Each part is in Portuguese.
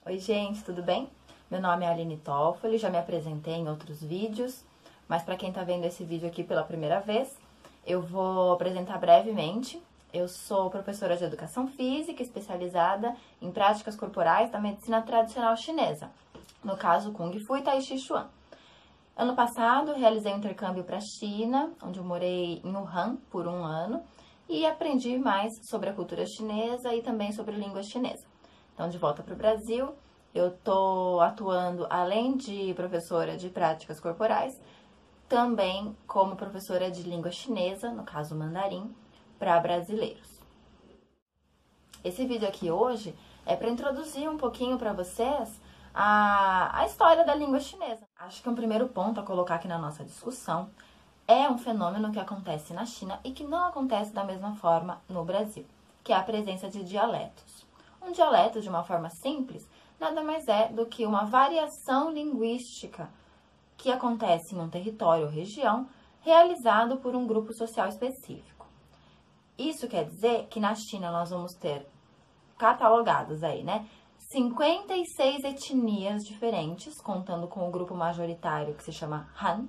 Oi gente, tudo bem? Meu nome é Aline Toffoli, já me apresentei em outros vídeos, mas para quem está vendo esse vídeo aqui pela primeira vez, eu vou apresentar brevemente. Eu sou professora de Educação Física, especializada em práticas corporais da medicina tradicional chinesa, no caso Kung Fu e Tai Chi Chuan. Ano passado, realizei um intercâmbio para a China, onde eu morei em Wuhan por 1 ano, e aprendi mais sobre a cultura chinesa e também sobre a língua chinesa. Então, de volta para o Brasil, eu estou atuando, além de professora de práticas corporais, também como professora de língua chinesa, no caso mandarim, para brasileiros. Esse vídeo aqui hoje é para introduzir um pouquinho para vocês a história da língua chinesa. Acho que um primeiro ponto a colocar aqui na nossa discussão é um fenômeno que acontece na China e que não acontece da mesma forma no Brasil, que é a presença de dialetos. Um dialeto, de uma forma simples, nada mais é do que uma variação linguística que acontece em um território ou região realizado por um grupo social específico. Isso quer dizer que na China nós vamos ter catalogados aí, 56 etnias diferentes, contando com o grupo majoritário que se chama Han,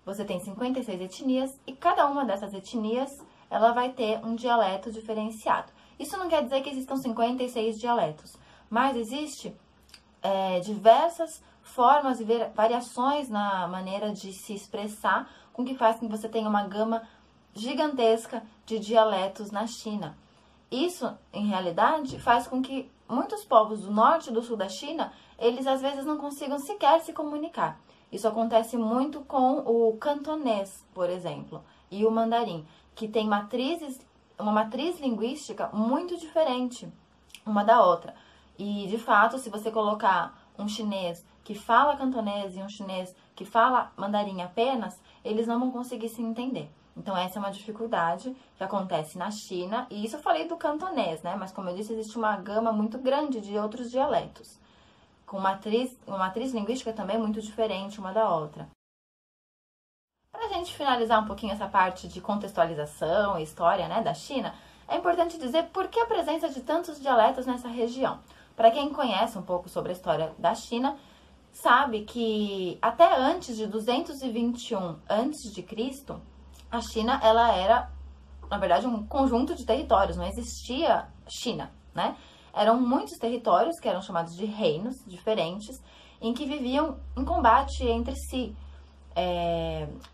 Você tem 56 etnias e cada uma dessas etnias ela vai ter um dialeto diferenciado. Isso não quer dizer que existam 56 dialetos, mas existe diversas formas e variações na maneira de se expressar, com que faz com que você tenha uma gama gigantesca de dialetos na China. Isso, em realidade, faz com que muitos povos do norte e do sul da China, eles às vezes não consigam sequer se comunicar. Isso acontece muito com o cantonês, por exemplo, e o mandarim, que tem uma matriz linguística muito diferente uma da outra. E, de fato, se você colocar um chinês que fala cantonês e um chinês que fala mandarim apenas, eles não vão conseguir se entender. Então, essa é uma dificuldade que acontece na China. E isso eu falei do cantonês, Mas, como eu disse, existe uma gama muito grande de outros dialetos, com uma matriz linguística também muito diferente uma da outra. Para a gente finalizar um pouquinho essa parte de contextualização e história da China, é importante dizer por que a presença de tantos dialetos nessa região. Para quem conhece um pouco sobre a história da China, sabe que até antes de 221 a.C., a China ela era, na verdade, um conjunto de territórios, não existia China, Eram muitos territórios que eram chamados de reinos diferentes, em que viviam em combate entre si.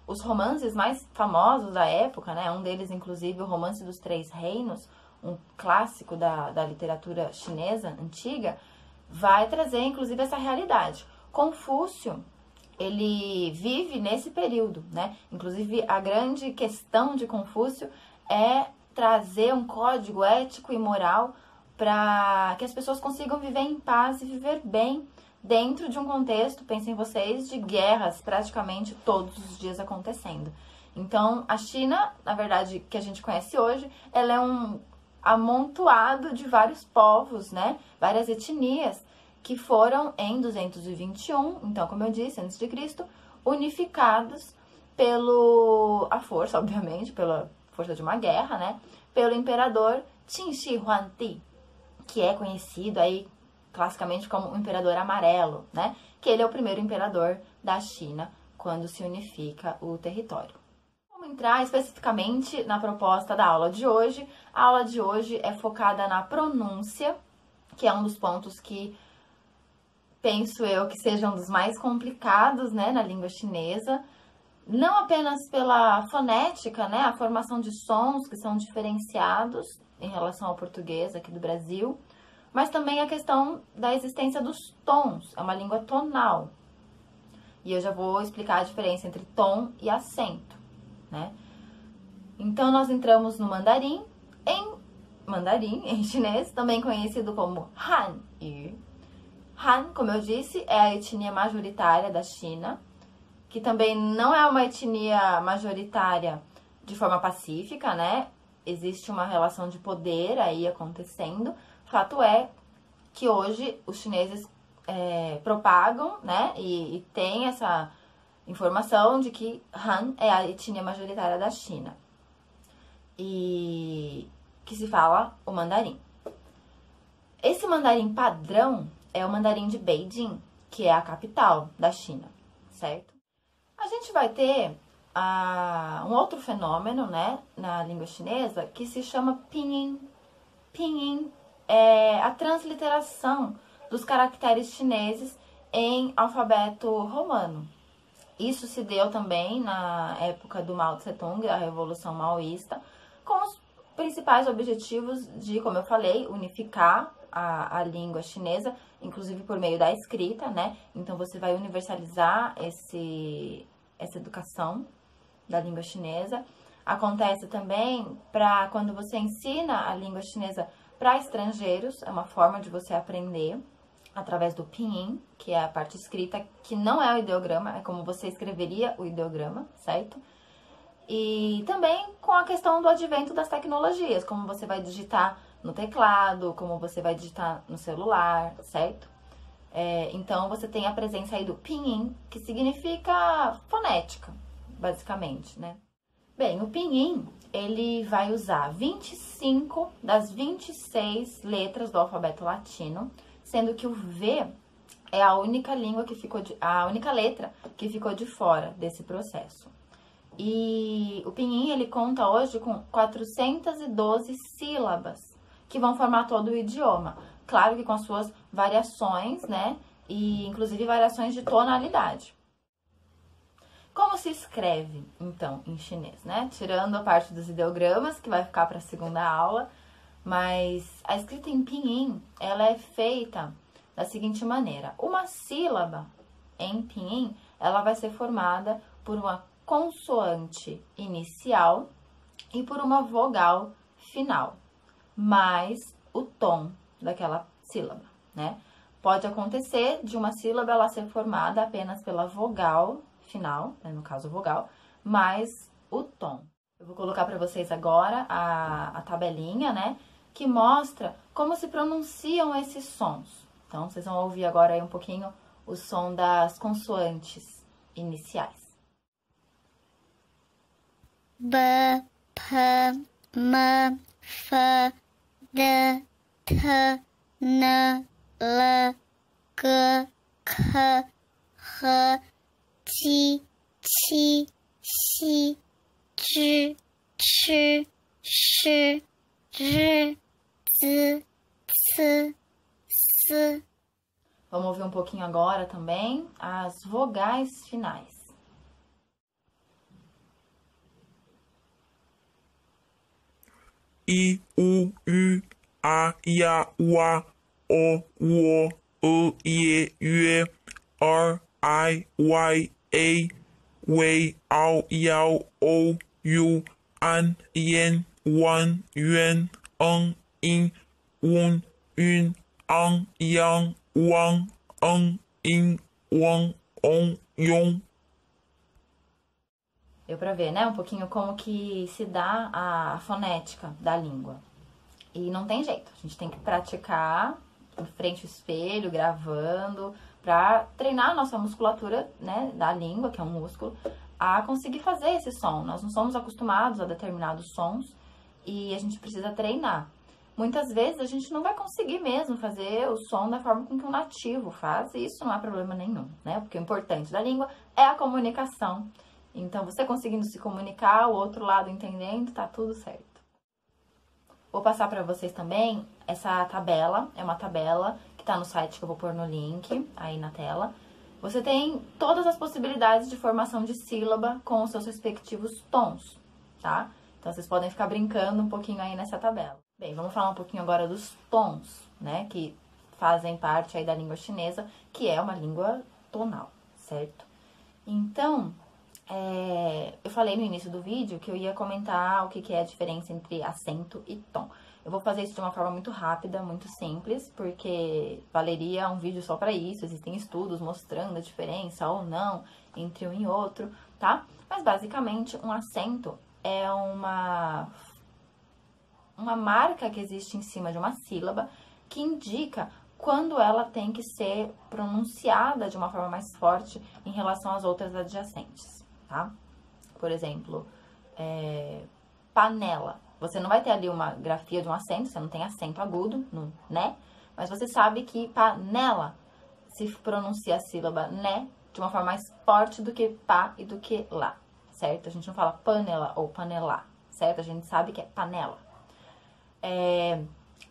Os romances mais famosos da época, um deles, inclusive, o Romance dos Três Reinos, um clássico da literatura chinesa antiga, vai trazer, inclusive, essa realidade. Confúcio, ele vive nesse período, Inclusive, a grande questão de Confúcio é trazer um código ético e moral para que as pessoas consigam viver em paz e viver bem dentro de um contexto, pensem vocês, de guerras praticamente todos os dias acontecendo. Então, a China, na verdade, que a gente conhece hoje, ela é um amontoado de vários povos, Várias etnias que foram em 221, então, como eu disse, antes de Cristo, unificados pela força, obviamente, pela força de uma guerra, pelo imperador Qin Shi Huangdi, que é conhecido aí classicamente como o Imperador Amarelo, Que ele é o primeiro imperador da China quando se unifica o território. Vamos entrar especificamente na proposta da aula de hoje. A aula de hoje é focada na pronúncia, que é um dos pontos que penso eu que seja um dos mais complicados, na língua chinesa. Não apenas pela fonética, a formação de sons que são diferenciados em relação ao português aqui do Brasil, mas também a questão da existência dos tons. É uma língua tonal. E eu já vou explicar a diferença entre tom e acento, Então, nós entramos no mandarim, em chinês, também conhecido como Han-yu. Han, como eu disse, é a etnia majoritária da China, que também não é uma etnia majoritária de forma pacífica, Existe uma relação de poder aí acontecendo. Fato é que hoje os chineses propagam, e tem essa informação de que Han é a etnia majoritária da China e que se fala o mandarim. Esse mandarim padrão é o mandarim de Beijing, que é a capital da China, certo? A gente vai ter um outro fenômeno, né, na língua chinesa, que se chama pinyin. Pinyin é a transliteração dos caracteres chineses em alfabeto romano. Isso se deu também na época do Mao Tse-tung, a Revolução Maoísta, com os principais objetivos de, como eu falei, unificar a língua chinesa, inclusive por meio da escrita, né? Então você vai universalizar essa educação da língua chinesa. Acontece também para quando você ensina a língua chinesa para estrangeiros, é uma forma de você aprender através do pinyin, que é a parte escrita, que não é o ideograma, é como você escreveria o ideograma, certo? E também com a questão do advento das tecnologias, como você vai digitar no teclado, como você vai digitar no celular, certo? Então, você tem a presença aí do pinyin, que significa fonética, basicamente, né? Bem, o pinyin, ele vai usar 25 das 26 letras do alfabeto latino, sendo que o V é a única letra que ficou de fora desse processo. E o pinyin, ele conta hoje com 412 sílabas, que vão formar todo o idioma. Claro que com as suas variações, né? E inclusive variações de tonalidade. Como se escreve, então, em chinês, né? Tirando a parte dos ideogramas, que vai ficar para a segunda aula, mas a escrita em pinyin, ela é feita da seguinte maneira. Uma sílaba em pinyin, ela vai ser formada por uma consoante inicial e por uma vogal final, mais o tom daquela sílaba, né? Pode acontecer de uma sílaba ela ser formada apenas pela vogal final, né, no caso vogal, mais o tom. Eu vou colocar para vocês agora a tabelinha, né, que mostra como se pronunciam esses sons. Então, vocês vão ouvir agora aí um pouquinho o som das consoantes iniciais. B, P, M, F, D, T, N, L, G, K, H, J, Q, X, Z, Ch, Sh, R, Z, C, S. Vamos ouvir um pouquinho agora também as vogais finais. I, U, Ü, A, Ya, Wa, O, Wo, Ö, Ye, Yue, R, I, Y, A, Wei, Ao, Yao, O, Yu, An, Yen, Wan, Yuan, In, Un, Yun, Ang, Yang, Wang, In, Wang, Yong. Deu pra ver, né? Um pouquinho como que se dá a fonética da língua. E não tem jeito, a gente tem que praticar em frente ao espelho, gravando, pra treinar a nossa musculatura, né, da língua, que é um músculo, a conseguir fazer esse som. Nós não somos acostumados a determinados sons e a gente precisa treinar. Muitas vezes a gente não vai conseguir mesmo fazer o som da forma com que um nativo faz, e isso não é problema nenhum, né? Porque o importante da língua é a comunicação. Então, você conseguindo se comunicar, o outro lado entendendo, tá tudo certo. Vou passar para vocês também essa tabela, é uma tabela que tá no site que eu vou pôr no link aí na tela. Você tem todas as possibilidades de formação de sílaba com os seus respectivos tons, tá? Então, vocês podem ficar brincando um pouquinho aí nessa tabela. Bem, vamos falar um pouquinho agora dos tons, né, que fazem parte aí da língua chinesa, que é uma língua tonal, certo? Então, eu falei no início do vídeo que eu ia comentar o que é a diferença entre acento e tom. Eu vou fazer isso de uma forma muito rápida, muito simples, porque valeria um vídeo só para isso. Existem estudos mostrando a diferença ou não entre um e outro, tá? Mas basicamente um acento é uma marca que existe em cima de uma sílaba que indica quando ela tem que ser pronunciada de uma forma mais forte em relação às outras adjacentes, tá? Por exemplo, panela. Você não vai ter ali uma grafia de um acento, você não tem acento agudo, né? Mas você sabe que panela se pronuncia a sílaba né de uma forma mais forte do que pá e do que lá, certo? A gente não fala panela ou panelá, certo? A gente sabe que é panela.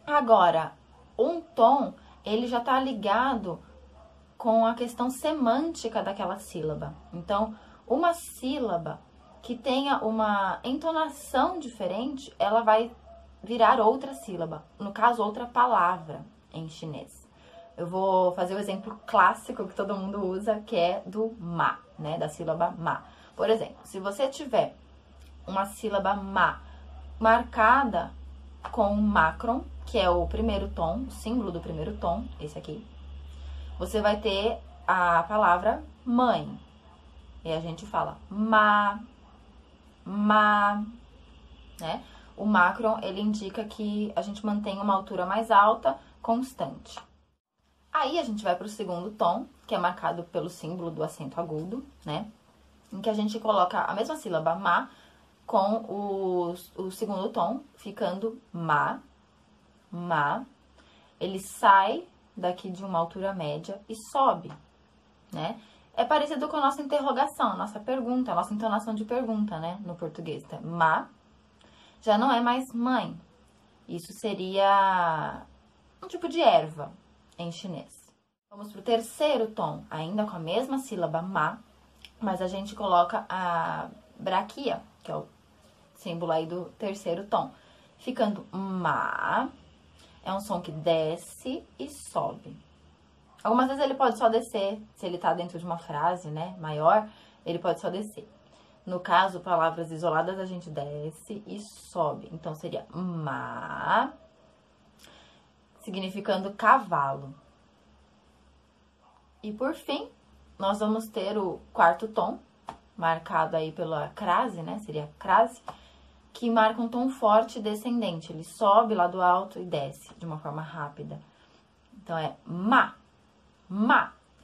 Agora, um tom, ele já tá ligado com a questão semântica daquela sílaba. Então, uma sílaba que tenha uma entonação diferente, ela vai virar outra sílaba, no caso, outra palavra em chinês. Eu vou fazer o exemplo clássico que todo mundo usa, que é do ma, né, da sílaba ma. Por exemplo, se você tiver uma sílaba ma marcada com macron, que é o primeiro tom, o símbolo do primeiro tom, esse aqui, você vai ter a palavra mãe. E a gente fala ma, né? O macron, ele indica que a gente mantém uma altura mais alta, constante. Aí a gente vai para o segundo tom, que é marcado pelo símbolo do acento agudo, né? Em que a gente coloca a mesma sílaba ma com o segundo tom, ficando ma. Ele sai daqui de uma altura média e sobe, né? É parecido com a nossa interrogação, a nossa pergunta, a nossa entonação de pergunta, né? No português, tá? Ma já não é mais mãe. Isso seria um tipo de erva em chinês. Vamos pro terceiro tom, ainda com a mesma sílaba ma, mas a gente coloca a braquia, que é o símbolo aí do terceiro tom, ficando ma. É um som que desce e sobe. Algumas vezes ele pode só descer, se ele tá dentro de uma frase, né, maior, ele pode só descer. No caso, palavras isoladas, a gente desce e sobe. Então, seria ma, significando cavalo. E, por fim, nós vamos ter o quarto tom, marcado aí pela crase, né, seria crase, que marca um tom forte descendente. Ele sobe lá do alto e desce de uma forma rápida. Então, é ma,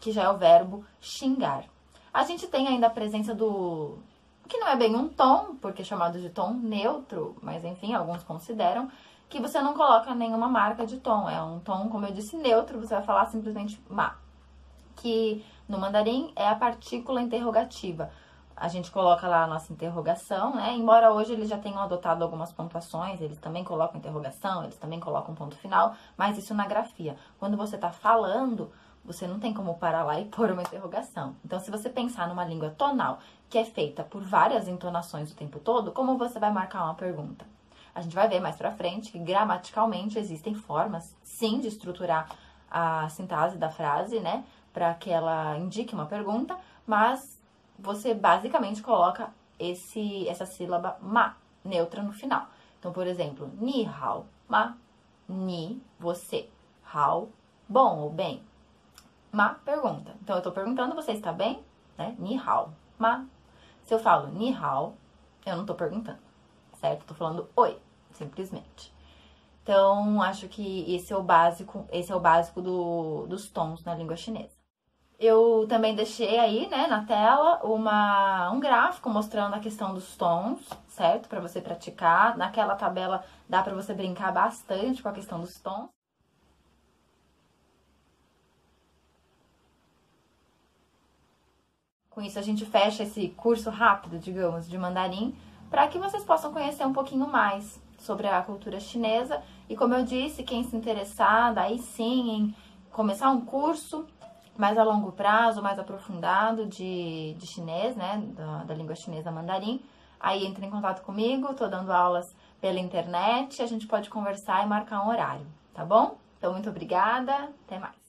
que já é o verbo xingar. A gente tem ainda a presença do... que não é bem um tom, porque é chamado de tom neutro, mas enfim, alguns consideram, que você não coloca nenhuma marca de tom. É um tom, como eu disse, neutro, você vai falar simplesmente ma, que no mandarim é a partícula interrogativa. A gente coloca lá a nossa interrogação, né? Embora hoje eles já tenham adotado algumas pontuações, eles também colocam interrogação, eles também colocam ponto final, mas isso na grafia. Quando você tá falando, você não tem como parar lá e pôr uma interrogação. Então, se você pensar numa língua tonal que é feita por várias entonações o tempo todo, como você vai marcar uma pergunta? A gente vai ver mais pra frente que gramaticalmente existem formas, sim, de estruturar a sintase da frase, né? Para que ela indique uma pergunta, mas você basicamente coloca essa sílaba ma, neutra no final. Então, por exemplo, ni hao, ma, ni, você, hao, bom ou bem. Ma, pergunta. Então, eu tô perguntando, você está bem? Né? Ni hao, ma. Se eu falo ni hao, eu não tô perguntando, certo? Eu tô falando oi, simplesmente. Então, acho que esse é o básico dos tons na língua chinesa. Eu também deixei aí, né, na tela, um gráfico mostrando a questão dos tons, certo? Para você praticar. Naquela tabela dá para você brincar bastante com a questão dos tons. Com isso, a gente fecha esse curso rápido, digamos, de mandarim, para que vocês possam conhecer um pouquinho mais sobre a cultura chinesa. E como eu disse, quem se interessar, daí sim, em começar um curso mais a longo prazo, mais aprofundado de chinês, né, da língua chinesa mandarim, aí entre em contato comigo, tô dando aulas pela internet, a gente pode conversar e marcar um horário, tá bom? Então, muito obrigada, até mais!